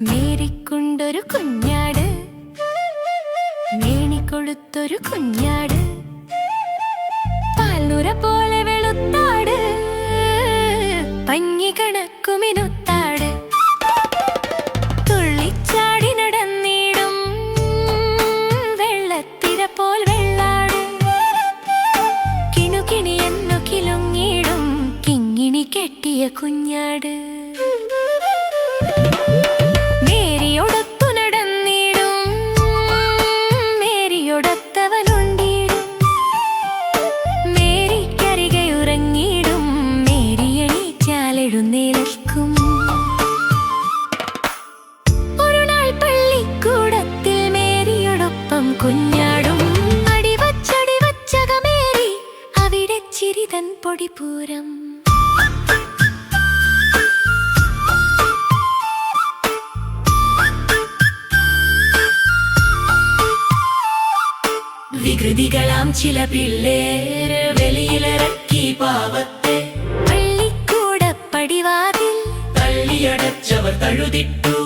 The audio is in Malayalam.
മേരിക്കൊണ്ടൊരു കുഞ്ഞാട്, മേനിക്കൊടുത്തൊരു കുഞ്ഞാട്, പാൽനുര പോലെ വെളുത്താട്, പഞ്ഞി കണക്കുമിനുത്താട്, തുള്ളിച്ചാടി നടന്നിടും വെള്ളത്തിര പോൽ വെള്ളാട്, കിണുകിണിയെന്നു കിലുങ്ങിടും കിങ്ങിണി കെട്ടിയ കുഞ്ഞാട്. ഒരു നാൾ പള്ളിക്കൂടത്തിൽ മേരിയോടൊപ്പം കുഞ്ഞാടും അടിവച്ചകമേറി അവിടെ ചിരിതൻ പൊടിപൂരം. വികൃതികളാം ചില പിള്ളേര് വെളിയിലിറക്കി പാവത്തെ പള്ളിക്കൂട പടിവാതിൽ തള്ളിയടച്ചവർ തഴുതിട്ടു.